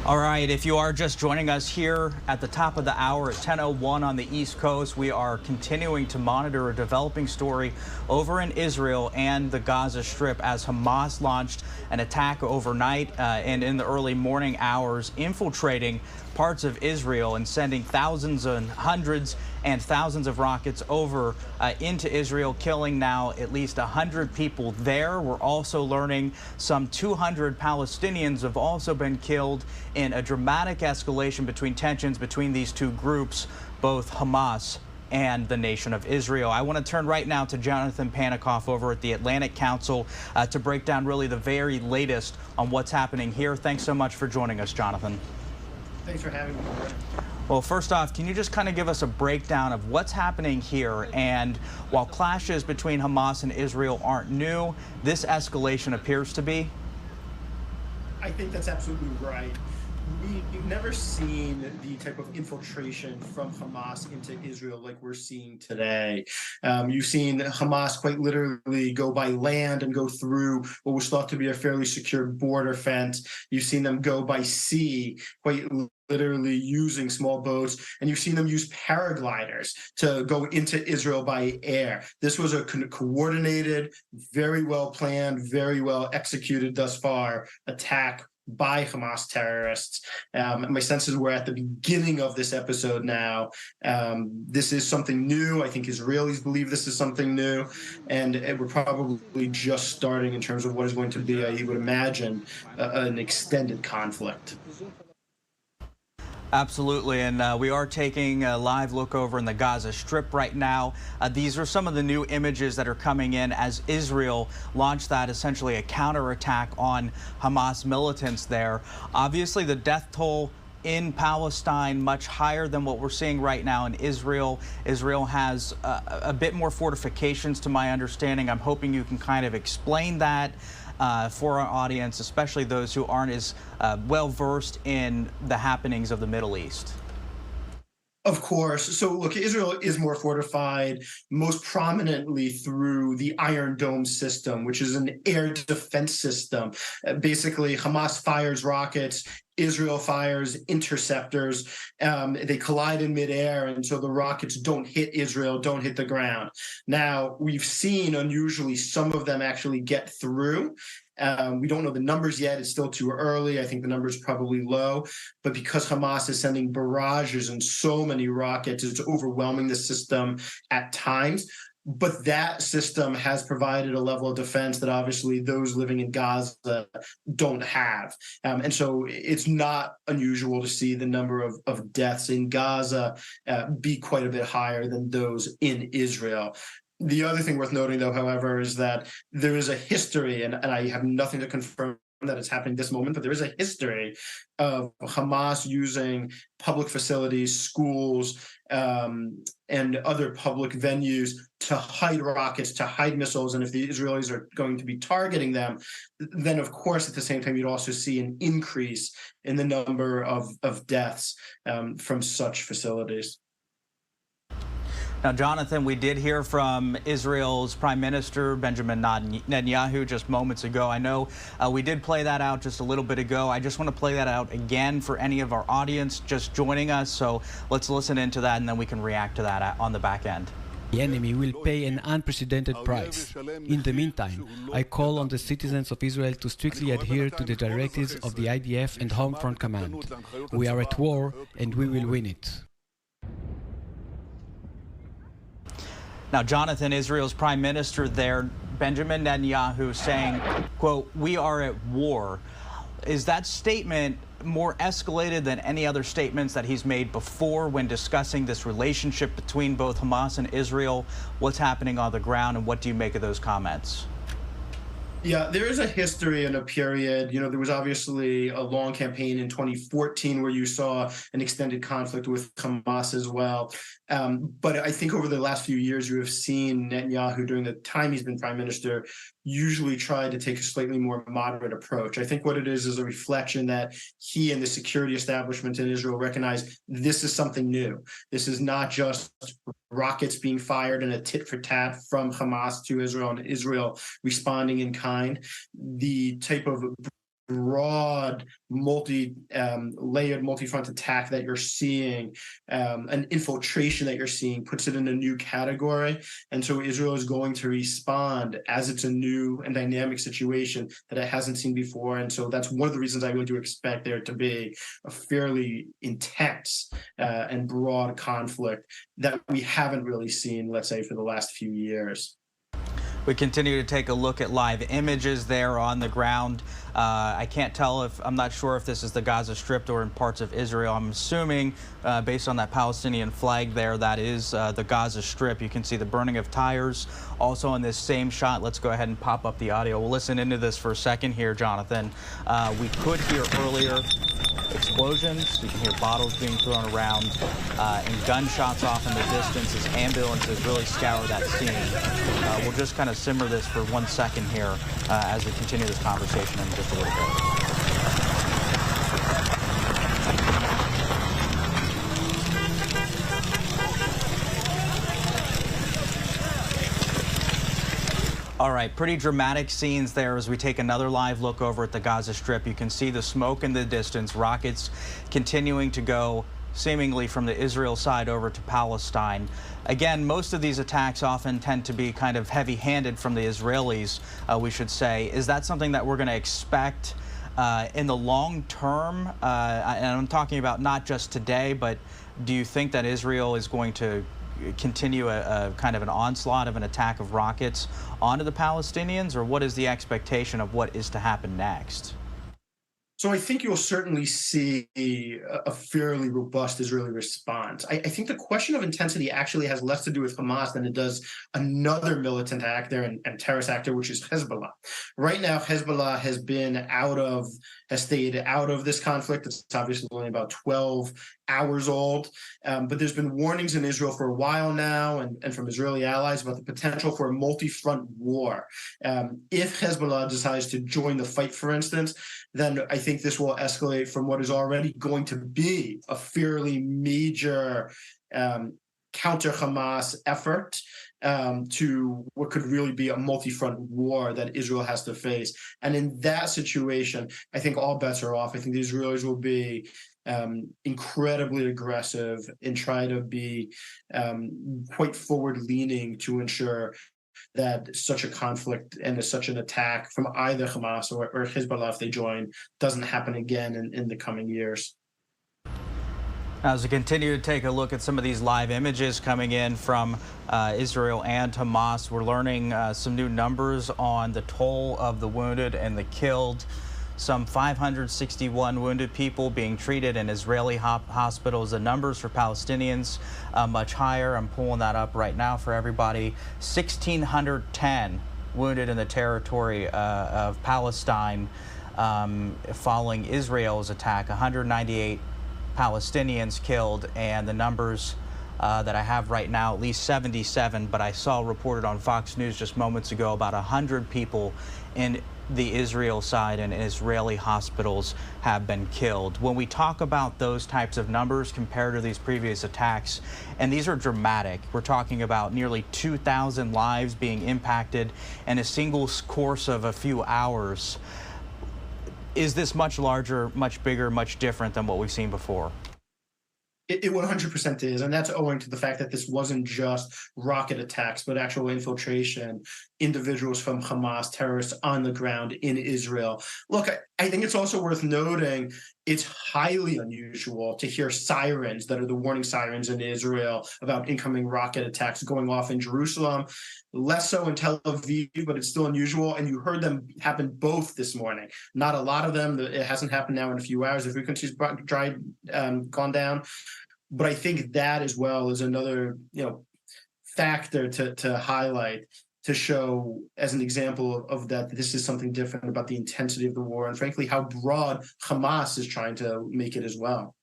All right, if you are just joining us here at the top of the hour at 10:01 on the East Coast, we are continuing to monitor a developing story over in Israel and the Gaza Strip as Hamas launched an attack overnight and in the early morning hours, infiltrating parts of Israel and sending thousands and hundreds and thousands of rockets over into Israel, killing now at least 100 people there. We're also learning some 200 Palestinians have also been killed in a dramatic escalation between tensions between these two groups, both Hamas and the nation of Israel. I want to turn right now to Jonathan Panikoff over at the Atlantic Council to break down really the very latest on what's happening here. Thanks so much for joining us, Jonathan. Thanks for having me. Well, first off, can you just kind of give us a breakdown of what's happening here? And while clashes between Hamas and Israel aren't new, this escalation appears to be. I think that's absolutely right. We've never seen the type of infiltration from Hamas into Israel like we're seeing today. You've seen Hamas quite literally go by land and go through what was thought to be a fairly secure border fence. You've seen them go by sea, quite literally using small boats, and you've seen them use paragliders to go into Israel by air. This was a coordinated, very well planned, very well executed thus far attack by Hamas terrorists. My sense is we're at the beginning of this episode now. This is something new. I think Israelis believe this is something new, and we're probably just starting in terms of what is going to be, you would imagine, an extended conflict. Absolutely, and we are taking a live look over in the Gaza Strip right now. These are some of the new images that are coming in as Israel launched that essentially a counterattack on Hamas militants there. Obviously, the death toll in Palestine much higher than what we're seeing right now in Israel. Israel has a bit more fortifications, to my understanding. I'm hoping you can kind of explain that for our audience, especially those who aren't as well versed in the happenings of the Middle East. Of course. So look, Israel is more fortified, most prominently through the Iron Dome system, which is an air defense system. Basically, Hamas fires rockets, Israel fires interceptors. They collide in midair, and so the rockets don't hit Israel, don't hit the ground. Now, we've seen, unusually, some of them actually get through. We don't know the numbers yet. It's still too early. I think the number's probably low. But because Hamas is sending barrages and so many rockets, it's overwhelming the system at times. But that system has provided a level of defense that obviously those living in Gaza don't have. And so it's not unusual to see the number of deaths in Gaza be quite a bit higher than those in Israel. The other thing worth noting, though, however, is that there is a history, and I have nothing to confirm that it's happening this moment, but there is a history of Hamas using public facilities, schools, and other public venues to hide rockets, to hide missiles. And if the Israelis are going to be targeting them, then, of course, at the same time, you'd also see an increase in the number of deaths from such facilities. Now, Jonathan, we did hear from Israel's Prime Minister Benjamin Netanyahu just moments ago. I know we did play that out just a little bit ago. I just want to play that out again for any of our audience just joining us. So let's listen into that, and then we can react to that on the back end. The enemy will pay an unprecedented price. In the meantime, I call on the citizens of Israel to strictly adhere to the directives of the IDF and Home Front Command. We are at war, and we will win it. Now, Jonathan, Israel's Prime Minister there, Benjamin Netanyahu, saying, quote, "We are at war." Is that statement more escalated than any other statements that he's made before when discussing this relationship between both Hamas and Israel? What's happening on the ground, and what do you make of those comments? Yeah, there is a history and a period. You know, there was obviously a long campaign in 2014 where you saw an extended conflict with Hamas as well. But I think over the last few years, you have seen Netanyahu, during the time he's been prime minister, usually try to take a slightly more moderate approach. I think what it is a reflection that he and the security establishment in Israel recognize this is something new. This is not just rockets being fired in a tit for tat from Hamas to Israel and Israel responding in kind. The type of broad, multi-layered, multi-front attack that you're seeing, an infiltration that you're seeing, puts it in a new category. And so Israel is going to respond as it's a new and dynamic situation that it hasn't seen before. And so that's one of the reasons I really do expect there to be a fairly intense and broad conflict that we haven't really seen, let's say, for the last few years. We continue to take a look at live images there on the ground. I can't tell if, I'm not sure if this is the Gaza Strip or in parts of Israel. I'm assuming, based on that Palestinian flag there, that is the Gaza Strip. You can see the burning of tires. Also in this same shot, let's go ahead and pop up the audio. We'll listen into this for a second here, Jonathan. We could hear earlier explosions. You can hear bottles being thrown around and gunshots off in the distance as ambulances really scour that scene. We'll just kind of simmer this for 1 second here as we continue this conversation in just a little bit. All right, pretty dramatic scenes there as we take another live look over at the Gaza Strip. You can see the smoke in the distance, rockets continuing to go seemingly from the Israel side over to Palestine. Again, most of these attacks often tend to be kind of heavy-handed from the Israelis, we should say. Is that something that we're going to expect in the long term? And I'm talking about not just today, but do you think that Israel is going to continue a kind of an onslaught of an attack of rockets onto the Palestinians, or what is the expectation of what is to happen next? So I think you'll certainly see a fairly robust Israeli response. I think the question of intensity actually has less to do with Hamas than it does another militant actor and terrorist actor, which is Hezbollah. Right now, Hezbollah has stayed out of this conflict. It's obviously only about 12 hours old, but there's been warnings in Israel for a while now and from Israeli allies about the potential for a multi-front war. If Hezbollah decides to join the fight, for instance, then I think this will escalate from what is already going to be a fairly major counter-Hamas effort to what could really be a multi-front war that Israel has to face. And in that situation, I think all bets are off. I think the Israelis will be incredibly aggressive and try to be quite forward-leaning to ensure that such a conflict and such an attack from either Hamas or Hezbollah, if they join, doesn't happen again in the coming years. As we continue to take a look at some of these live images coming in from Israel and Hamas, we're learning some new numbers on the toll of the wounded and the killed. Some 561 wounded people being treated in Israeli hospitals. The numbers for Palestinians much higher. I'm pulling that up right now for everybody. 1,610 wounded in the territory of Palestine following Israel's attack. 198 Palestinians killed, and the numbers that I have right now, at least 77, but I saw reported on Fox News just moments ago about 100 people in the Israel side and Israeli hospitals have been killed. When we talk about those types of numbers compared to these previous attacks, and these are dramatic, we're talking about nearly 2,000 lives being impacted in a single course of a few hours. Is this much larger, much bigger, much different than what we've seen before? It 100% is, and that's owing to the fact that this wasn't just rocket attacks, but actual infiltration, individuals from Hamas, terrorists on the ground in Israel. Look, I think it's also worth noting it's highly unusual to hear sirens that are the warning sirens in Israel about incoming rocket attacks going off in Jerusalem. Less so in Tel Aviv, but it's still unusual. And you heard them happen both this morning. Not a lot of them. It hasn't happened now in a few hours. The frequency's gone down. But I think that as well is another, factor to highlight, to show as an example of that this is something different about the intensity of the war and frankly how broad Hamas is trying to make it as well.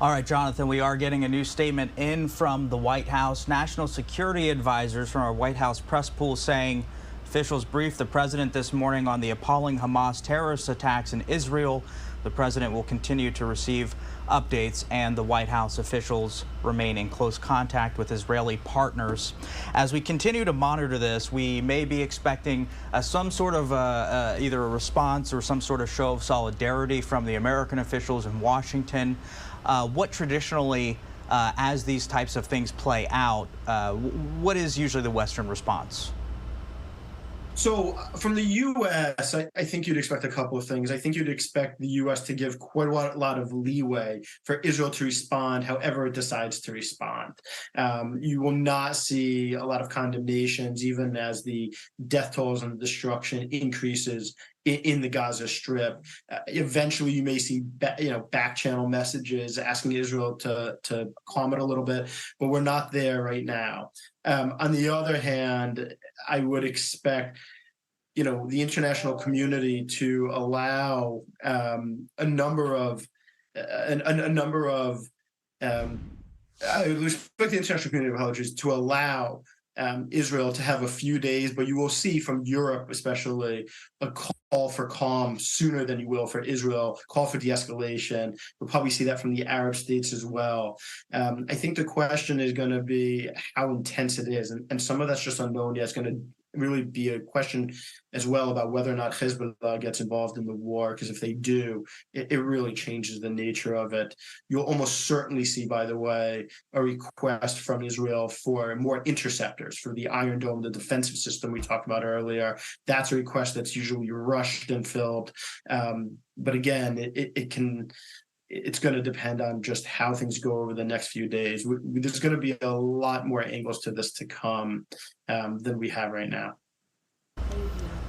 All right, Jonathan, we are getting a new statement in from the White House. National security advisors from our White House press pool saying Officials briefed the president this morning on the appalling Hamas terrorist attacks in Israel. The president will continue to receive updates, and the White House officials remain in close contact with Israeli partners. As we continue to monitor this, we may be expecting some sort of either a response or some sort of show of solidarity from the American officials in Washington. What traditionally, as these types of things play out, what is usually the Western response? So from the U.S., I think you'd expect a couple of things. I think you'd expect the U.S. to give quite a lot of leeway for Israel to respond however it decides to respond. You will not see a lot of condemnations, even as the death tolls and destruction increases in the Gaza Strip. Eventually, you may see back channel messages asking Israel to calm it a little bit, but we're not there right now. On the other hand, I would expect the international community to allow I would expect the international community of apologies to allow Israel to have a few days, but you will see from Europe especially a call for calm sooner than you will for Israel, call for de-escalation. We'll probably see that from the Arab states as well. I think the question is going to be how intense it is, and some of that's just unknown yet. It's going to really be a question as well about whether or not Hezbollah gets involved in the war, because if they do, it really changes the nature of it. You'll almost certainly see, by the way, a request from Israel for more interceptors for the Iron Dome, the defensive system we talked about earlier. That's a request that's usually rushed and filled. But again, it's going to depend on just how things go over the next few days. There's going to be a lot more angles to this to come than we have right now.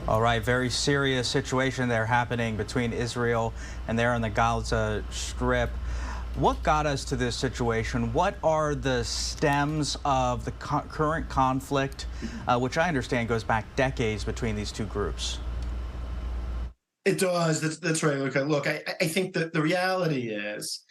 All right, very serious situation there happening between Israel and there in the Gaza Strip. What got us to this situation? What are the stems of the current conflict, which I understand goes back decades between these two groups? It does. That's right, Luca. Look, I think that the reality is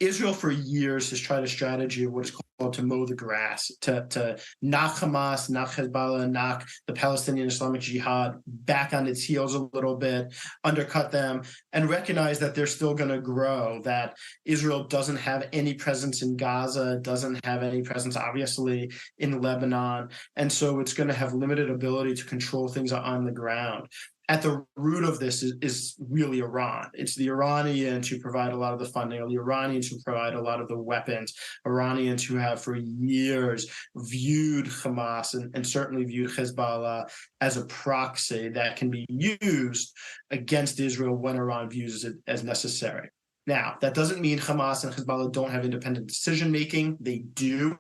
Israel for years has tried a strategy of what is called to mow the grass, to knock Hamas, knock Hezbollah, knock the Palestinian Islamic Jihad back on its heels a little bit, undercut them, and recognize that they're still going to grow, that Israel doesn't have any presence in Gaza, doesn't have any presence, obviously, in Lebanon, and so it's going to have limited ability to control things on the ground. At the root of this is really Iran. It's the Iranians who provide a lot of the funding, or the Iranians who provide a lot of the weapons, Iranians who have for years viewed Hamas and certainly viewed Hezbollah as a proxy that can be used against Israel when Iran views it as necessary. Now, that doesn't mean Hamas and Hezbollah don't have independent decision-making. They do,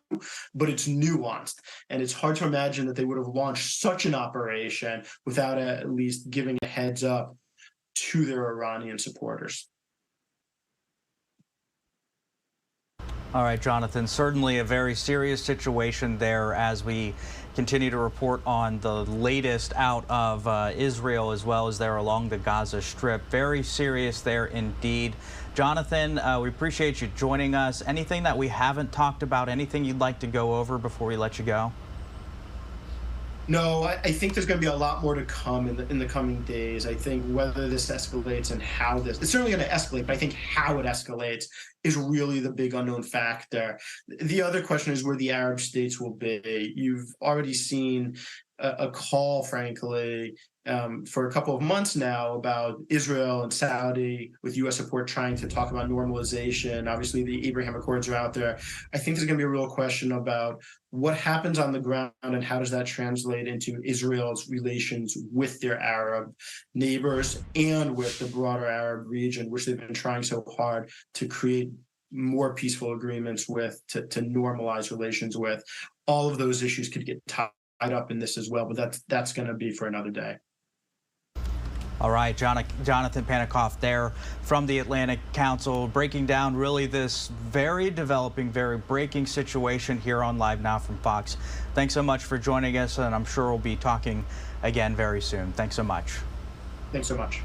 but it's nuanced. And it's hard to imagine that they would have launched such an operation without at least giving a heads up to their Iranian supporters. All right, Jonathan, certainly a very serious situation there as we continue to report on the latest out of Israel as well as there along the Gaza Strip. Very serious there indeed. Jonathan, we appreciate you joining us. Anything that we haven't talked about, anything you'd like to go over before we let you go? No, I think there's going to be a lot more to come in the coming days. I think whether this escalates and how it's certainly going to escalate, but I think how it escalates is really the big unknown factor. The other question is where the Arab states will be. You've already seen a call, frankly, for a couple of months now about Israel and Saudi with U.S. support trying to talk about normalization. Obviously, the Abraham Accords are out there. I think there's going to be a real question about what happens on the ground and how does that translate into Israel's relations with their Arab neighbors and with the broader Arab region, which they've been trying so hard to create more peaceful agreements with, to normalize relations with. All of those issues could get tied up in this as well, but that's going to be for another day. All right, Jonathan Panikoff there from the Atlantic Council, breaking down really this very developing, very breaking situation here on Live Now from Fox. Thanks so much for joining us, and I'm sure we'll be talking again very soon. Thanks so much. Thanks so much.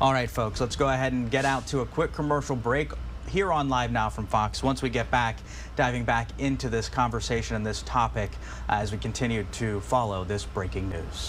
All right, folks, let's go ahead and get out to a quick commercial break. here on Live Now from Fox once we get back, diving back into this conversation and this topic as we continue to follow this breaking news.